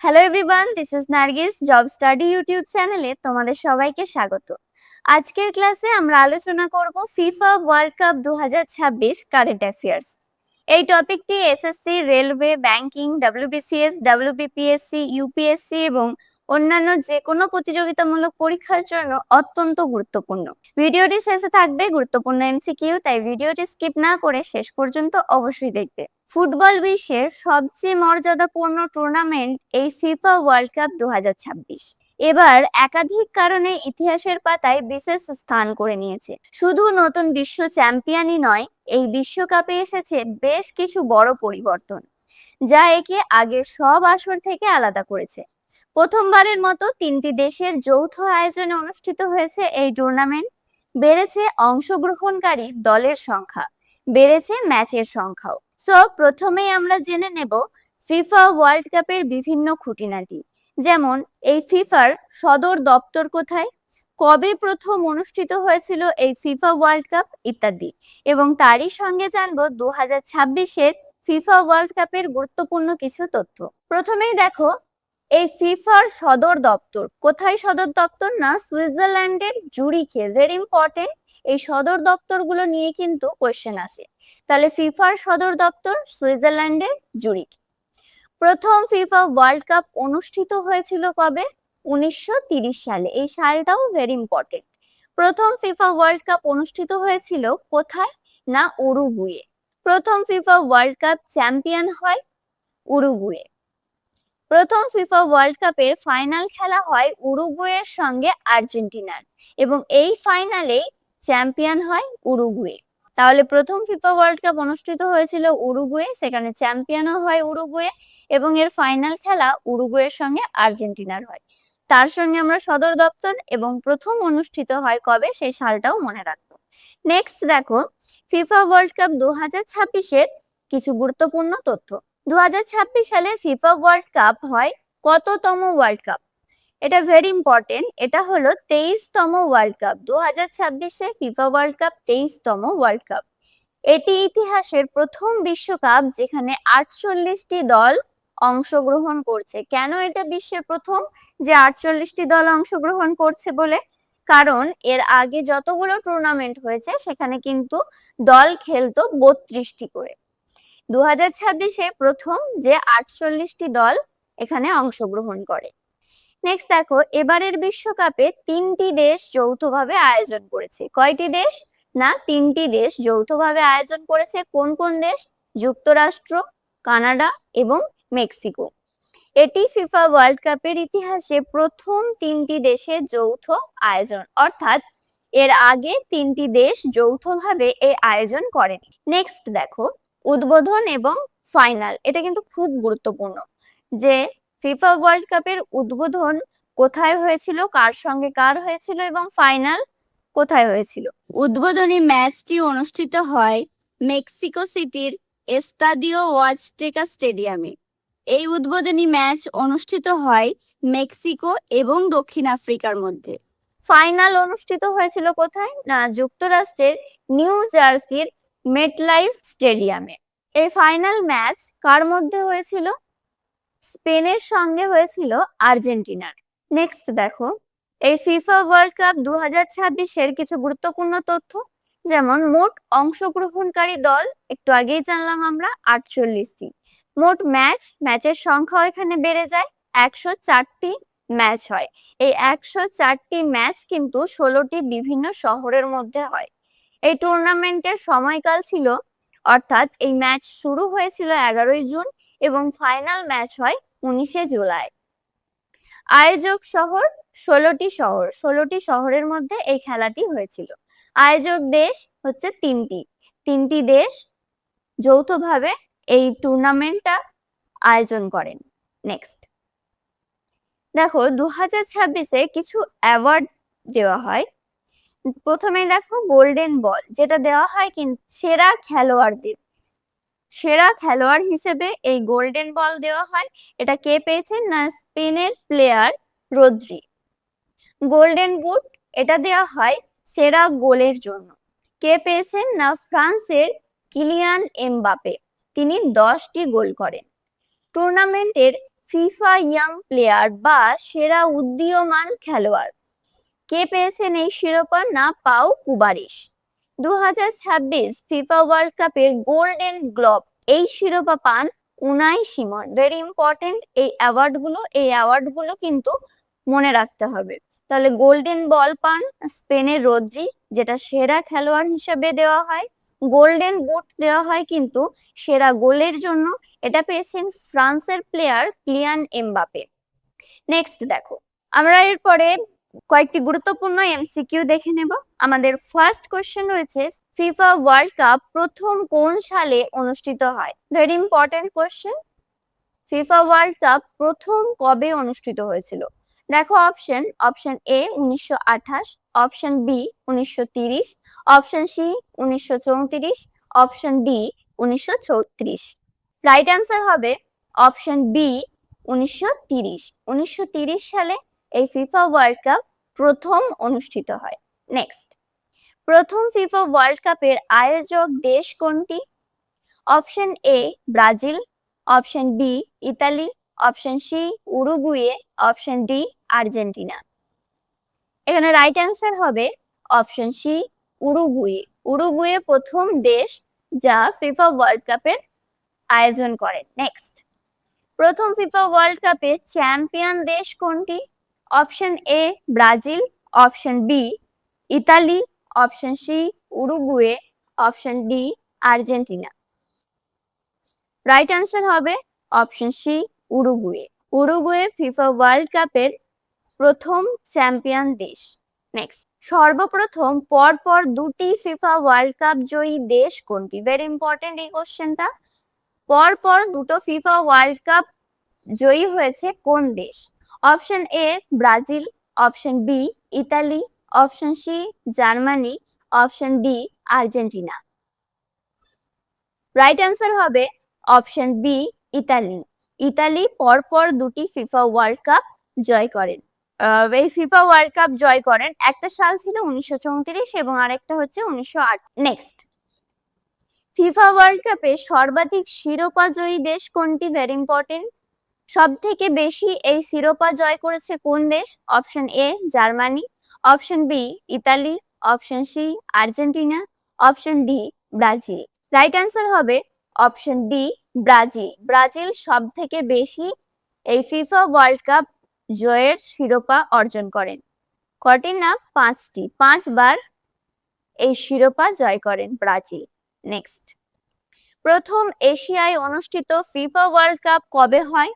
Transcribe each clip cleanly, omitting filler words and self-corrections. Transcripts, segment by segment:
Hello everyone, this is Nargis Job Study YouTube চ্যানেলে তোমাদের সবাইকে স্বাগত। আজকের ক্লাসে আমরা আলোচনা করব FIFA World Cup 2026 current affairs. এই টপিকটি SSC, railway, banking, WBCS, WBPSC, UPSC এবং অন্যান্য যে কোনো প্রতিযোগিতামূলক পরীক্ষার জন্য অত্যন্ত গুরুত্বপূর্ণ। ভিডিওটি শেষে থাকবে গুরুত্বপূর্ণ এমসিকিউ, তাই ভিডিওটি স্কিপ না করে শেষ পর্যন্ত অবশ্যই দেখবে। ফুটবল বিশ্বের সবচেয়ে মর্যাদাপূর্ণ টুর্নামেন্ট এই ফিফা ওয়ার্ল্ড কাপ 2026 এবার একাধিক কারণে ইতিহাসের পাতায় বিশেষ স্থান করে নিয়েছে। শুধু নতুন বিশ্ব চ্যাম্পিয়নই নয়, এই বিশ্বকাপে এসেছে বেশ কিছু বড় পরিবর্তন, যা একে আগের সব আসর থেকে আলাদা করেছে। প্রথমবারের মতো 3টি দেশের যৌথ আয়োজনে অনুষ্ঠিত হয়েছে এই টুর্নামেন্ট। বেড়েছে অংশগ্রহণকারী দলের সংখ্যা, বেড়েছে ম্যাচের সংখ্যাও। সো প্রথমেই আমরা জেনে নেব ফিফা ওয়ার্ল্ড কাপের বিভিন্ন খুঁটিনাটি, যেমন এই ফিফার সদর দপ্তর কোথায়, কবে প্রথম অনুষ্ঠিত হয়েছিল এই ফিফা ওয়ার্ল্ড কাপ ইত্যাদি। এবং তারই সঙ্গে জানবো 2026-এর ফিফা ওয়ার্ল্ড কাপের গুরুত্বপূর্ণ কিছু তথ্য। প্রথমেই দেখো এই ফিফার সদর দপ্তর কোথায়। সদর দপ্তর না সুইজারল্যান্ডের জুরিখে, ভেরি ইম্পর্টেন্ট। এই সদর দপ্তরগুলো নিয়ে কিন্তু কোশ্চেন আসে। তাহলে ফিফার সদর দপ্তর সুইজারল্যান্ডের জুরিখ। প্রথম ফিফা ওয়ার্ল্ড কাপ অনুষ্ঠিত হয়েছিল কবে? 1930 সালে। এই সালটাও ভেরি ইম্পর্টেন্ট। প্রথম ফিফা ওয়ার্ল্ড কাপ অনুষ্ঠিত হয়েছিল কোথায়? না উরুগুয়ে। প্রথম ফিফা ওয়ার্ল্ড কাপ চ্যাম্পিয়ন হয় উরুগুয়ে। প্রথম ফিফা ওয়ার্ল্ড কাপের ফাইনাল খেলা হয় উরুগুয়ের সঙ্গে আর্জেন্টিনার, এবং এই ফাইনালেই চ্যাম্পিয়ন হয় উরুগুয়ে। তাহলে প্রথম ফিফা ওয়ার্ল্ড কাপ অনুষ্ঠিত হয়েছিল উরুগুয়ে, সেখানে চ্যাম্পিয়নও হয় উরুগুয়ে, এবং এর ফাইনাল খেলা উরুগুয়ের সঙ্গে আর্জেন্টিনার হয়। তার সঙ্গে আমরা সদর দপ্তর এবং প্রথম অনুষ্ঠিত হয় কবে সেই সালটাও মনে রাখবো। নেক্সট দেখো ফিফা ওয়ার্ল্ড কাপ 2026-এর কিছু গুরুত্বপূর্ণ তথ্য। 2026 সালের ফিফা ওয়ার্ল্ড কাপ হয় কততম ওয়ার্ল্ড কাপ? এটা ভেরি ইম্পর্টেন্ট। এটা হলো 23তম ওয়ার্ল্ড কাপ। 2026-এ ফিফা ওয়ার্ল্ড কাপ 23তম ওয়ার্ল্ড কাপ। এটি ইতিহাসের প্রথম বিশ্বকাপ যেখানে 48টি দল অংশগ্রহণ করছে। কেন এটা বিশ্বের প্রথম যে 48টি দল অংশগ্রহণ করছে বলে? কারণ এর আগে যতগুলো টুর্নামেন্ট হয়েছে সেখানে কিন্তু দল খেলতো 32টি করে। 2026-এ প্রথম যে 48টি দল এখানে অংশগ্রহণ করে। নেক্সট দেখো এবারের বিশ্বকাপে 3টি দেশ যৌথভাবে আয়োজন করেছে। কয়টি দেশ? না 3টি দেশ যৌথভাবে আয়োজন করেছে। কোন কোন দেশ? যুক্তরাষ্ট্র, কানাডা এবং মেক্সিকো। এটি ফিফা ওয়ার্ল্ড কাপের ইতিহাসে প্রথম 3টি দেশের যৌথ আয়োজন, অর্থাৎ এর আগে 3টি দেশ যৌথভাবে এই আয়োজন করেনি। নেক্সট দেখো উদ্বোধন এবং ফাইনাল। এটা কিন্তু খুব গুরুত্বপূর্ণ যে ফিফা ওয়ার্ল্ড কাপের উদ্বোধন কোথায় হয়েছিল, কার সঙ্গে কার হয়েছিল, এবং ফাইনাল কোথায় হয়েছিল। উদ্বোধনী ম্যাচটি অনুষ্ঠিত হয় মেক্সিকো সিটির এস্তাদিও ওয়াজটেকা স্টেডিয়ামে। এই উদ্বোধনী ম্যাচ অনুষ্ঠিত হয় মেক্সিকো এবং দক্ষিণ আফ্রিকার মধ্যে। ফাইনাল অনুষ্ঠিত হয়েছিল কোথায়? না যুক্তরাষ্ট্রের নিউ জার্সির মেটলাইফ স্টেডিয়ামে। এই ফাইনাল ম্যাচ কার মধ্যে হয়েছিল? স্পেনের সঙ্গে হয়েছিল আর্জেন্টিনার। নেক্সট দেখো এই ফিফা ওয়ার্ল্ড কাপ 2026-এর কিছু গুরুত্বপূর্ণ তথ্য, যেমন মোট অংশগ্রহণকারী দল একটু আগেই জানলাম আমরা 48টি। মোট ম্যাচের সংখ্যা এখানে বেড়ে যায়, 104টি ম্যাচ হয়। এই 104টি ম্যাচ কিন্তু 16টি বিভিন্ন শহরের মধ্যে হয়। এই টুর্নামেন্টের সময়কাল ছিল, অর্থাৎ এই ম্যাচ শুরু হয়েছিল 11ই জুন এবং ফাইনাল ম্যাচ হয় 19শে জুলাই। আয়োজক শহর 16টি শহরের মধ্যে এই খেলাটি হয়েছিল। আয়োজক দেশ হচ্ছে 3টি দেশ যৌথভাবে এই টুর্নামেন্টটা আয়োজন করেন। নেক্সট দেখো 2026-এ কিছু অ্যাওয়ার্ড দেওয়া হয়। প্রথমে দেখো গোল্ডেন বল, যেটা দেওয়া হয় কিন্তু সেরা খেলোয়াড়দের। সেরা খেলোয়াড় হিসেবে এই গোল্ডেন বল দেওয়া হয়। এটা কে পেয়েছেন? না স্পেনের প্লেয়ার রদ্রি। গোল্ডেন বুট এটা দেওয়া হয় সেরা গোলের জন্য। কে পেয়েছেন? না ফ্রান্সের কিলিয়ান এমবাপে, তিনি 10টি গোল করেন। টুর্নামেন্টের ফিফা ইয়াং প্লেয়ার বা সেরা উদীয়মান খেলোয়াড় কে পেয়েছেন এই শিরোপা? না পাউ কুবারিশ। 2026 ফিফা ওয়ার্ল্ড কাপের গোল্ডেন গ্লোব এই শিরোপা পান উনাই সিমন। ভেরি ইম্পর্টেন্ট এই অ্যাওয়ার্ডগুলো কিন্তু মনে রাখতে হবে। তাহলে গোল্ডেন বল পান স্পেনের রদ্রি, যেটা সেরা খেলোয়াড় হিসেবে দেওয়া হয়। গোল্ডেন বুট দেওয়া হয় কিন্তু সেরা গোলের জন্য, এটা পেয়েছেন ফ্রান্সের প্লেয়ার কিলিয়ান এমবাপে। নেক্সট দেখো, আমরা এরপরে কয়েকটি গুরুত্বপূর্ণ এমসিকিউ দেখে নেব। আমাদের ফার্স্ট কোশ্চেন রয়েছে, ফিফা ওয়ার্ল্ড কাপ প্রথম কোন সালে অনুষ্ঠিত হয়? Very important question. FIFA World Cup প্রথম কবে অনুষ্ঠিত হয়েছিল? দেখো option A 1928, option B 1930, option C 1934, option D 1936। Right answer হবে অপশন বি 1930। 1930 সালে এই ফিফা ওয়ার্ল্ড কাপ প্রথম অনুষ্ঠিত হয়। নেক্সট, প্রথম ফিফা ওয়ার্ল্ড কাপের আয়োজক দেশ কোনটি? Option A Brazil, option B Italy, option C Uruguay, option D Argentina. এখানে রাইট অ্যান্সার হবে অপশন সি উরুগুয়ে। উরুগুয়ে প্রথম দেশ যা ফিফা ওয়ার্ল্ড কাপের আয়োজন করে। নেক্সট, প্রথম ফিফা ওয়ার্ল্ড কাপের চ্যাম্পিয়ন দেশ কোনটি? Option A Brazil, option B Italy, option C Uruguay, option D Argentina. Right answer হবে option C Uruguay. Uruguay FIFA World কাপের প্রথম চ্যাম্পিয়ন দেশ। নেক্সট, সর্বপ্রথম পরপর দুটি ফিফা ওয়ার্ল্ড কাপ জয়ী দেশ কোনটি? ভেরি ইম্পর্টেন্ট এই কোশ্চেনটা। পরপর দুটো ফিফা ওয়ার্ল্ড কাপ জয়ী হয়েছে কোন দেশ? Option A Brazil, option B Italy, option C Germany, option D Argentina. Right answer হবে অপশন বি ইতালি। ইতালি পরপর দুটি ফিফা ওয়ার্ল্ড কাপ জয় করেন। এই ফিফা ওয়ার্ল্ড কাপ জয় করেন, একটা সাল ছিল 1934 এবং আরেকটা হচ্ছে 1908। নেক্সট, ফিফা ওয়ার্ল্ড কাপে সর্বাধিক শিরোপা জয়ী দেশ কোনটি? Very important. সব থেকে বেশি এই শিরোপা জয় করেছে কোন দেশ? Option A Germany, option B Italy, option C Argentina, option D Brazil. Right answer হবে অপশন ডি ব্রাজিল। ব্রাজিল সব থেকে বেশি এই ফিফা ওয়ার্ল্ড কাপ জয়ের শিরোপা অর্জন করেন। কটি না? 5টি। 5বার এই শিরোপা জয় করেন ব্রাজিল। নেক্সট, প্রথম এশিয়ায় অনুষ্ঠিত ফিফা ওয়ার্ল্ড কাপ কবে হয়?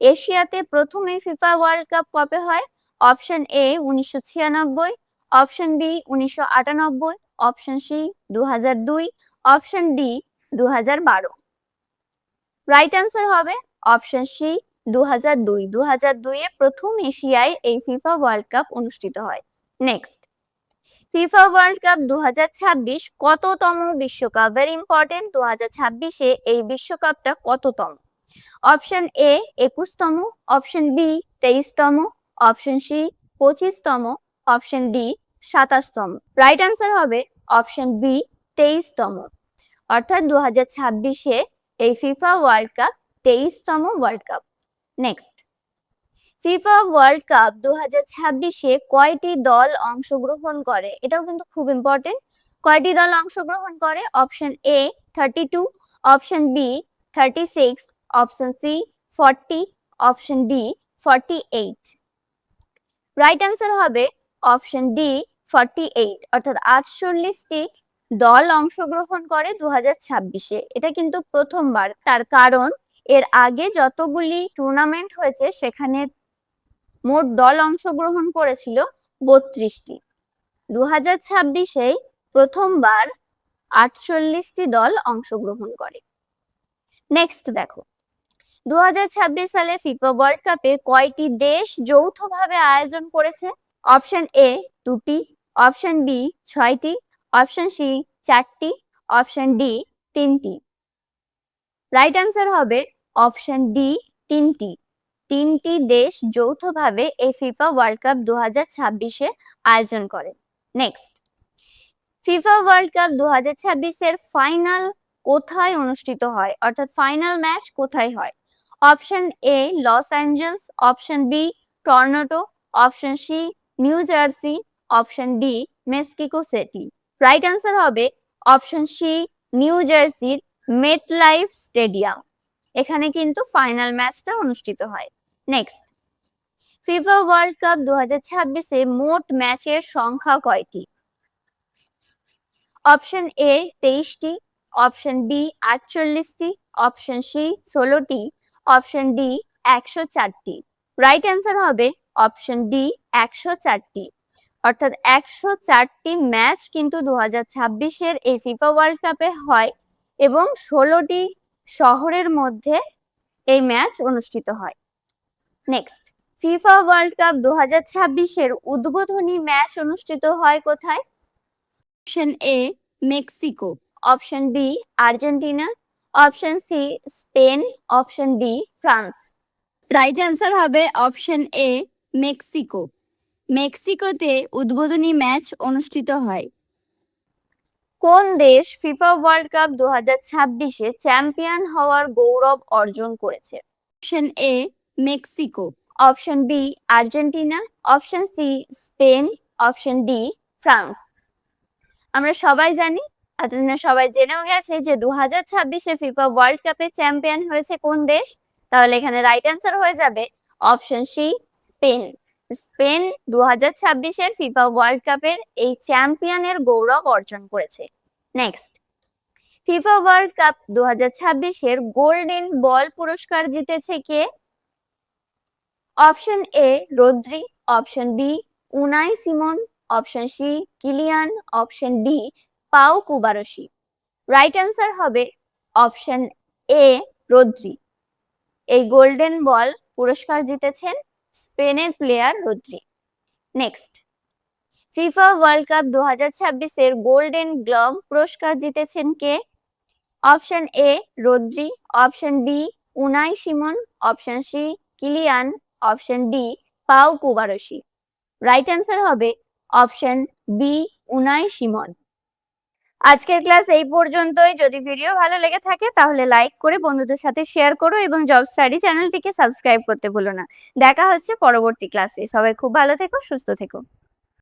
এশিয়াতে প্রথম এই ফিফা ওয়ার্ল্ড কাপ কবে হয়? Option A 1996, option B 1998, option C 2002, option D 2012। Right answer হবে অপশন সি 2002। 2002 এ প্রথম এশিয়ায় এই ফিফা ওয়ার্ল্ড কাপ অনুষ্ঠিত হয়। নেক্সট, ফিফা ওয়ার্ল্ড কাপ 2026 কততম বিশ্বকাপ? Very important. 2026-এ এই বিশ্বকাপটা কততম? অপশন এ 21তম, অপশন বি 23তম, অপশন সি 25তম, অপশন ডি 27তম। রাইট অ্যান্সার হবে অপশন বি 23তম। অর্থাৎ 2026-এ এই ফিফা ওয়ার্ল্ড কাপ 23তম World Cup. Next, FIFA World Cup 2026-এ কয়টি দল অংশগ্রহণ করে? এটাও কিন্তু খুব ইম্পর্টেন্ট। কয়টি দল অংশগ্রহণ করে? Option A 32, option B 36, option C 40, option D 48। Right answer হবে অপশন ডি 48। অর্থাৎ 48টি দল অংশগ্রহণ করে 2026-এ। এটা কিন্তু প্রথমবার। তার কারণ এর আগে যতগুলি টুর্নামেন্ট হয়েছে সেখানে মোট দল অংশগ্রহণ করেছিল 32টি। 2026-এ প্রথমবার 48টি দল অংশগ্রহণ করে। নেক্সট দেখো, 2026 সালে ফিফা ওয়ার্ল্ড কাপের কয়টি দেশ যৌথভাবে আয়োজন করেছে? অপশন এ 2টি, অপশন বি 6টি, অপশন সি 4টি, অপশন ডি 3টি। রাইট অ্যান্সার হবে অপশন ডি 3টি। 3টি দেশ যৌথভাবে এই ফিফা ওয়ার্ল্ড কাপ 2026-এ আয়োজন করে। নেক্সট, ফিফা ওয়ার্ল্ড কাপ 2026-এর ফাইনাল কোথায় অনুষ্ঠিত হয়? অর্থাৎ ফাইনাল ম্যাচ কোথায় হয়? Option A Los Angeles, option B Toronto, option C New Jersey, option D Mexico City. Right answer হবে অপশন সি নিউ জার্সির মেট লাইফ স্টেডিয়াম। এখানে কিন্তু ফাইনাল ম্যাচটা অনুষ্ঠিত হয়। নেক্সট, ফিফা ওয়ার্ল্ড কাপ 2026-এ মোট ম্যাচের সংখ্যা কয়টি? অপশন এ 23টি, অপশন বি 48টি, অপশন সি 16টি, অপশন ডি 104টি। রাইট অ্যান্সার হবে অপশন ডি 104টি। অর্থাৎ 104টি ম্যাচ কিন্তু 2026-এর এই ফিফা ওয়ার্ল্ড কাপে হয় এবং 16টি শহরের মধ্যে এই ম্যাচ অনুষ্ঠিত হয়। নেক্সট, ফিফা ওয়ার্ল্ড কাপ 2026-এর উদ্বোধনী ম্যাচ অনুষ্ঠিত হয় কোথায়? Option A Mexico, option B Argentina, option C Spain, option D France. Right answer হবে অপশন এ মেক্সিকো। মেক্সিকোতে উদ্বোধনী ম্যাচ অনুষ্ঠিত হয়। কোন দেশ ফিফা ওয়ার্ল্ড কাপ 2026-এ চ্যাম্পিয়ন হওয়ার গৌরব অর্জন করেছে? Option A Mexico, option B Argentina, option C Spain, option D France. আমরা সবাই জানি, আপনারা সবাই জেনেও গেছে যে 2026-এ ফিফা ওয়ার্ল্ড কাপের চ্যাম্পিয়ন হয়েছে কোন দেশ। তাহলে এখানে রাইট অ্যান্সার হয়ে যাবে অপশন সি স্পেন। স্পেন 2026-এর ফিফা ওয়ার্ল্ড কাপের এই চ্যাম্পিয়নের গৌরব অর্জন করেছে। নেক্সট, ফিফা ওয়ার্ল্ড কাপ 2026-এর গোল্ডেন বল পুরস্কার জিতেছে কে? Option A Rodri, option B Unai Simon, option C Kylian, option D Pau Cubarsi. Right answer হবে অপশন এ রদ্রি। এই গোল্ডেন বল পুরস্কার জিতেছেন স্পেনের player Rodri. Next, FIFA World Cup 2026-এর গোল্ডেন গ্লোভ পুরস্কার জিতেছেন কে? Option A Rodri, option B Unai Simon, option C Kylian, option D Pau Cubarsi. Right answer হবে অপশন বি উনাই সিমন। আজকের ক্লাস এই পর্যন্তই। যদি ভিডিও ভালো লেগে থাকে তাহলে লাইক করে বন্ধুদের সাথে শেয়ার করো এবং জব স্টাডি চ্যানেলটিকে সাবস্ক্রাইব করতে ভুলো না। দেখা হচ্ছে পরবর্তী ক্লাসে। সবাই খুব ভালো থেকো, সুস্থ থেকো।